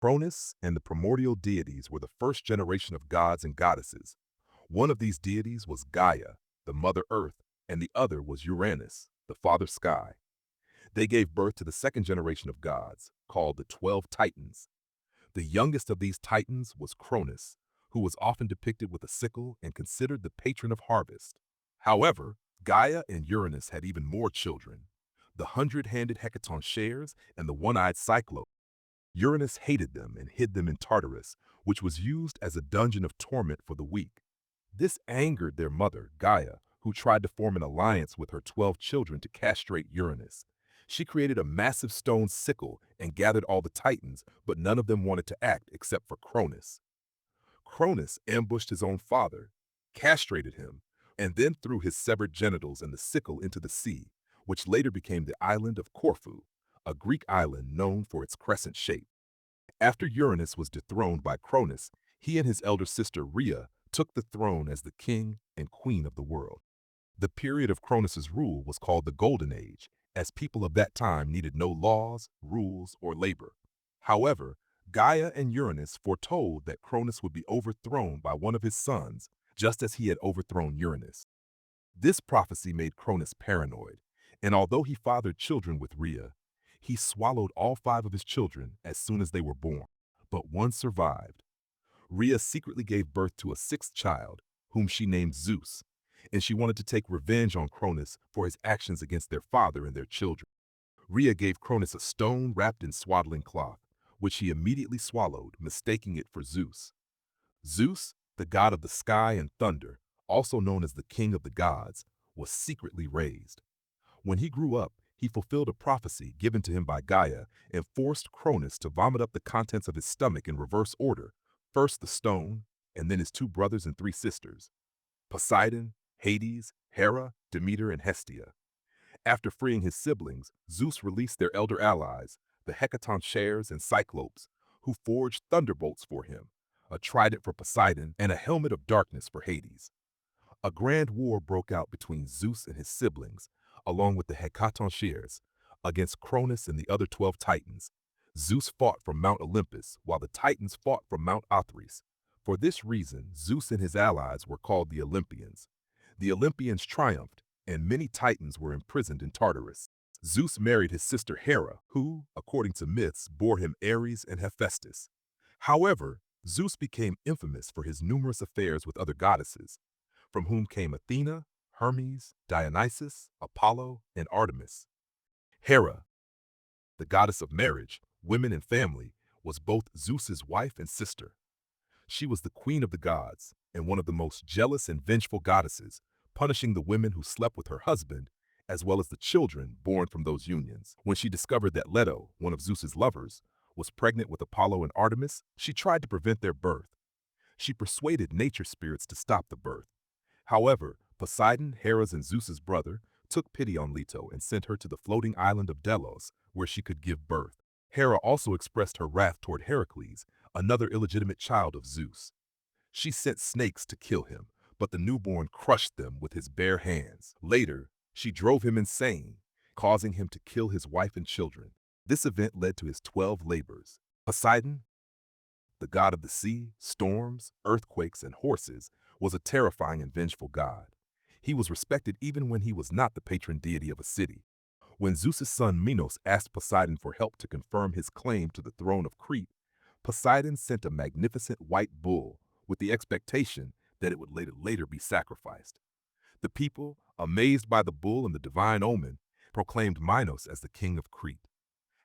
Cronus and the primordial deities were the first generation of gods and goddesses. One of these deities was Gaia, the mother earth, and the other was Uranus, the father sky. They gave birth to the second generation of gods, called the 12 Titans. The youngest of these Titans was Cronus, who was often depicted with a sickle and considered the patron of harvest. However, Gaia and Uranus had even more children, the hundred-handed hecatoncheres and the one-eyed Cyclope. Uranus hated them and hid them in Tartarus, which was used as a dungeon of torment for the weak. This angered their mother, Gaia, who tried to form an alliance with her 12 children to castrate Uranus. She created a massive stone sickle and gathered all the Titans, but none of them wanted to act except for Cronus. Cronus ambushed his own father, castrated him, and then threw his severed genitals and the sickle into the sea, which later became the island of Corfu, a Greek island known for its crescent shape. After Uranus was dethroned by Cronus, he and his elder sister Rhea took the throne as the king and queen of the world. The period of Cronus's rule was called the Golden Age, as people of that time needed no laws, rules, or labor. However, Gaia and Uranus foretold that Cronus would be overthrown by one of his sons, just as he had overthrown Uranus. This prophecy made Cronus paranoid, and although he fathered children with Rhea, he swallowed all 5 of his children as soon as they were born, but one survived. Rhea secretly gave birth to a 6th child, whom she named Zeus, and she wanted to take revenge on Cronus for his actions against their father and their children. Rhea gave Cronus a stone wrapped in swaddling cloth, which he immediately swallowed, mistaking it for Zeus. Zeus, the god of the sky and thunder, also known as the king of the gods, was secretly raised. When he grew up, he fulfilled a prophecy given to him by Gaia and forced Cronus to vomit up the contents of his stomach in reverse order, first the stone, and then his 2 brothers and 3 sisters, Poseidon, Hades, Hera, Demeter, and Hestia. After freeing his siblings, Zeus released their elder allies, the hecatoncheres and Cyclopes, who forged thunderbolts for him, a trident for Poseidon, and a helmet of darkness for Hades. A grand war broke out between Zeus and his siblings, along with the hecatoncheres, against Cronus and the other 12 Titans. Zeus fought from Mount Olympus, while the Titans fought from Mount Athris. For this reason, Zeus and his allies were called the Olympians. The Olympians triumphed, and many Titans were imprisoned in Tartarus. Zeus married his sister Hera, who, according to myths, bore him Ares and Hephaestus. However, Zeus became infamous for his numerous affairs with other goddesses, from whom came Athena, Hermes, Dionysus, Apollo, and Artemis. Hera, the goddess of marriage, women, and family, was both Zeus's wife and sister. She was the queen of the gods and one of the most jealous and vengeful goddesses, punishing the women who slept with her husband, as well as the children born from those unions. When she discovered that Leto, one of Zeus's lovers, was pregnant with Apollo and Artemis, she tried to prevent their birth. She persuaded nature spirits to stop the birth. However, Poseidon, Hera's and Zeus's brother, took pity on Leto and sent her to the floating island of Delos, where she could give birth. Hera also expressed her wrath toward Heracles, another illegitimate child of Zeus. She sent snakes to kill him, but the newborn crushed them with his bare hands. Later, she drove him insane, causing him to kill his wife and children. This event led to his 12 labors. Poseidon, the god of the sea, storms, earthquakes, and horses, was a terrifying and vengeful god. He was respected even when he was not the patron deity of a city. When Zeus's son Minos asked Poseidon for help to confirm his claim to the throne of Crete, Poseidon sent a magnificent white bull with the expectation that it would later be sacrificed. The people, amazed by the bull and the divine omen, proclaimed Minos as the king of Crete.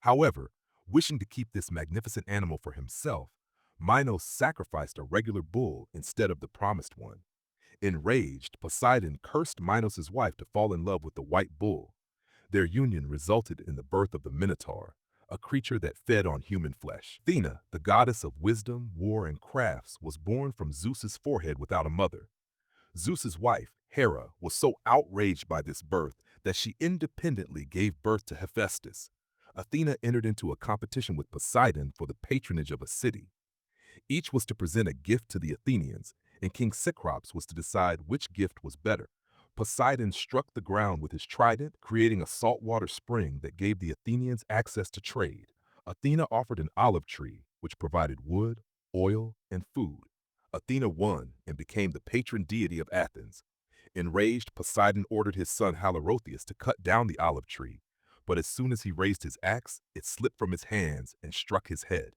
However, wishing to keep this magnificent animal for himself, Minos sacrificed a regular bull instead of the promised one. Enraged, Poseidon cursed Minos' wife to fall in love with the white bull. Their union resulted in the birth of the Minotaur, a creature that fed on human flesh. Athena, the goddess of wisdom, war, and crafts, was born from Zeus's forehead without a mother. Zeus's wife, Hera, was so outraged by this birth that she independently gave birth to Hephaestus. Athena entered into a competition with Poseidon for the patronage of a city. Each was to present a gift to the Athenians, and King Cecrops was to decide which gift was better. Poseidon struck the ground with his trident, creating a saltwater spring that gave the Athenians access to trade. Athena offered an olive tree, which provided wood, oil, and food. Athena won and became the patron deity of Athens. Enraged, Poseidon ordered his son Halorotheus to cut down the olive tree, but as soon as he raised his axe, it slipped from his hands and struck his head.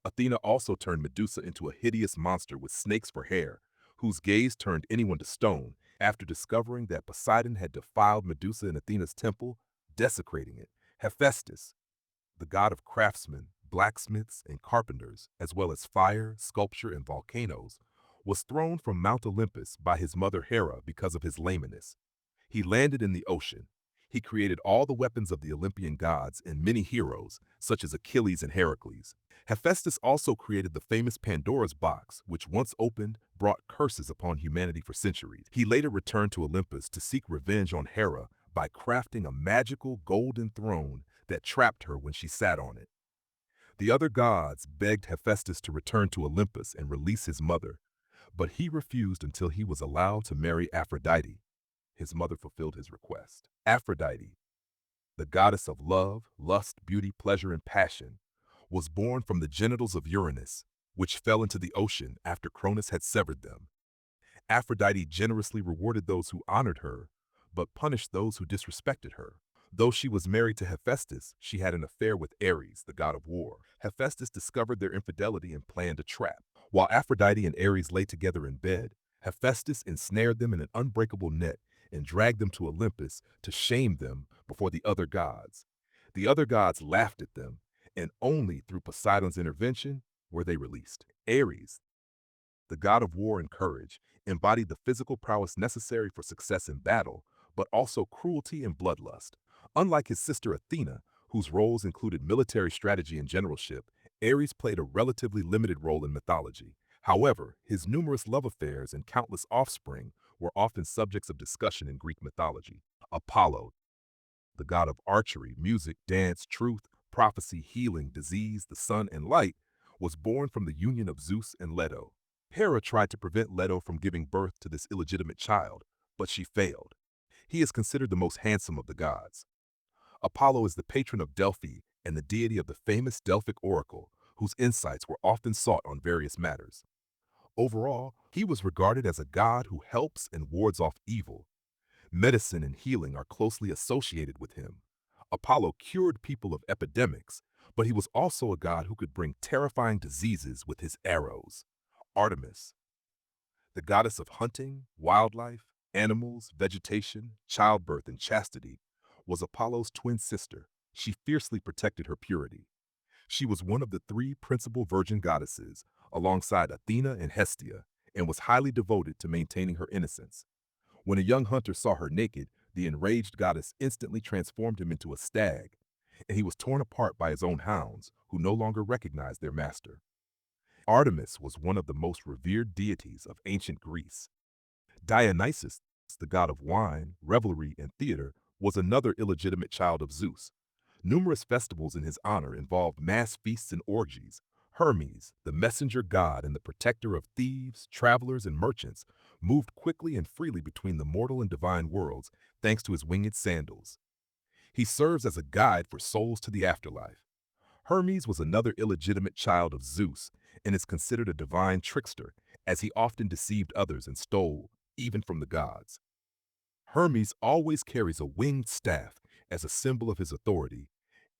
Athena also turned Medusa into a hideous monster with snakes for hair, whose gaze turned anyone to stone after discovering that Poseidon had defiled Medusa in Athena's temple, desecrating it. Hephaestus, the god of craftsmen, blacksmiths, and carpenters, as well as fire, sculpture, and volcanoes, was thrown from Mount Olympus by his mother Hera because of his lameness. He landed in the ocean. He created all the weapons of the Olympian gods and many heroes, such as Achilles and Heracles. Hephaestus also created the famous Pandora's box, which once opened, brought curses upon humanity for centuries. He later returned to Olympus to seek revenge on Hera by crafting a magical golden throne that trapped her when she sat on it. The other gods begged Hephaestus to return to Olympus and release his mother, but he refused until he was allowed to marry Aphrodite. His mother fulfilled his request. Aphrodite, the goddess of love, lust, beauty, pleasure, and passion, was born from the genitals of Uranus, which fell into the ocean after Cronus had severed them. Aphrodite generously rewarded those who honored her, but punished those who disrespected her. Though she was married to Hephaestus, she had an affair with Ares, the god of war. Hephaestus discovered their infidelity and planned a trap. While Aphrodite and Ares lay together in bed, Hephaestus ensnared them in an unbreakable net and dragged them to Olympus to shame them before the other gods. The other gods laughed at them, and only through Poseidon's intervention were they released. Ares, the god of war and courage, embodied the physical prowess necessary for success in battle, but also cruelty and bloodlust. Unlike his sister Athena, whose roles included military strategy and generalship, Ares played a relatively limited role in mythology. However, his numerous love affairs and countless offspring were often subjects of discussion in Greek mythology. Apollo, the god of archery, music, dance, truth, prophecy, healing, disease, the sun, and light, was born from the union of Zeus and Leto. Hera tried to prevent Leto from giving birth to this illegitimate child, but she failed. He is considered the most handsome of the gods. Apollo is the patron of Delphi and the deity of the famous Delphic oracle, whose insights were often sought on various matters. Overall, he was regarded as a god who helps and wards off evil. Medicine and healing are closely associated with him. Apollo cured people of epidemics, but he was also a god who could bring terrifying diseases with his arrows. Artemis, the goddess of hunting, wildlife, animals, vegetation, childbirth, and chastity, was Apollo's twin sister. She fiercely protected her purity. She was one of the three principal virgin goddesses, alongside Athena and Hestia, and was highly devoted to maintaining her innocence. When a young hunter saw her naked, the enraged goddess instantly transformed him into a stag, and he was torn apart by his own hounds, who no longer recognized their master. Artemis was one of the most revered deities of ancient Greece. Dionysus, the god of wine, revelry, and theater, was another illegitimate child of Zeus. Numerous festivals in his honor involved mass feasts and orgies. Hermes, the messenger god and the protector of thieves, travelers, and merchants, moved quickly and freely between the mortal and divine worlds thanks to his winged sandals. He serves as a guide for souls to the afterlife. Hermes was another illegitimate child of Zeus and is considered a divine trickster, as he often deceived others and stole, even from the gods. Hermes always carries a winged staff as a symbol of his authority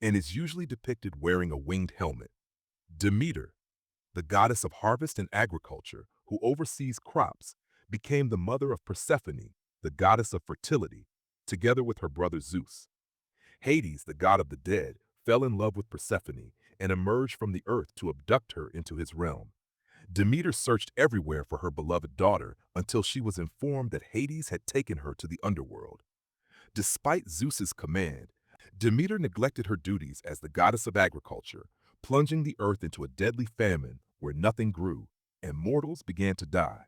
and is usually depicted wearing a winged helmet. Demeter, the goddess of harvest and agriculture, who oversees crops, became the mother of Persephone, the goddess of fertility, together with her brother Zeus. Hades, the god of the dead, fell in love with Persephone and emerged from the earth to abduct her into his realm. Demeter searched everywhere for her beloved daughter until she was informed that Hades had taken her to the underworld. Despite Zeus's command, Demeter neglected her duties as the goddess of agriculture, plunging the earth into a deadly famine where nothing grew, and mortals began to die.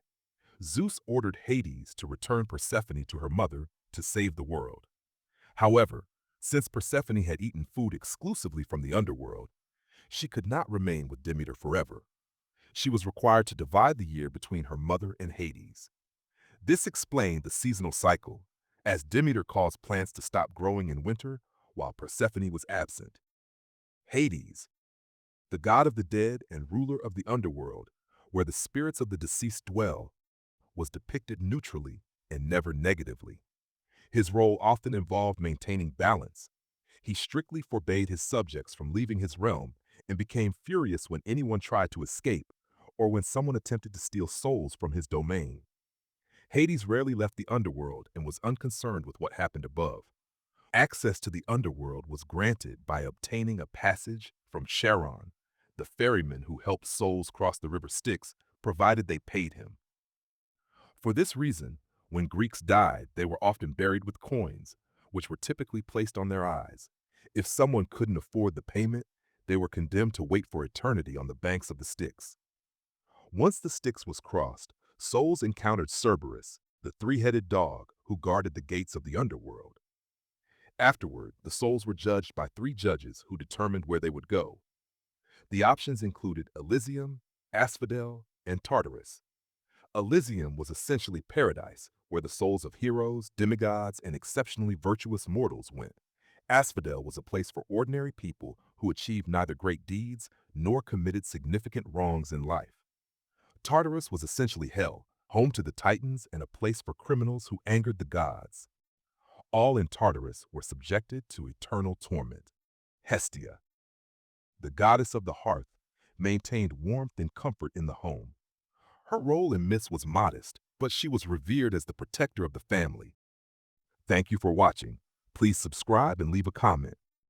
Zeus ordered Hades to return Persephone to her mother to save the world. However, since Persephone had eaten food exclusively from the underworld, she could not remain with Demeter forever. She was required to divide the year between her mother and Hades. This explained the seasonal cycle, as Demeter caused plants to stop growing in winter while Persephone was absent. Hades, the god of the dead and ruler of the underworld, where the spirits of the deceased dwell, was depicted neutrally and never negatively. His role often involved maintaining balance. He strictly forbade his subjects from leaving his realm and became furious when anyone tried to escape or when someone attempted to steal souls from his domain. Hades rarely left the underworld and was unconcerned with what happened above. Access to the underworld was granted by obtaining a passage from Charon, the ferryman who helped souls cross the river Styx, provided they paid him. For this reason, when Greeks died, they were often buried with coins, which were typically placed on their eyes. If someone couldn't afford the payment, they were condemned to wait for eternity on the banks of the Styx. Once the Styx was crossed, souls encountered Cerberus, the three-headed dog who guarded the gates of the underworld. Afterward, the souls were judged by three judges who determined where they would go. The options included Elysium, Asphodel, and Tartarus. Elysium was essentially paradise, where the souls of heroes, demigods, and exceptionally virtuous mortals went. Asphodel was a place for ordinary people who achieved neither great deeds nor committed significant wrongs in life. Tartarus was essentially hell, home to the Titans and a place for criminals who angered the gods. All in Tartarus were subjected to eternal torment. Hestia, the goddess of the hearth, maintained warmth and comfort in the home. Her role in myths was modest, but she was revered as the protector of the family. Thank you for watching. Please subscribe and leave a comment.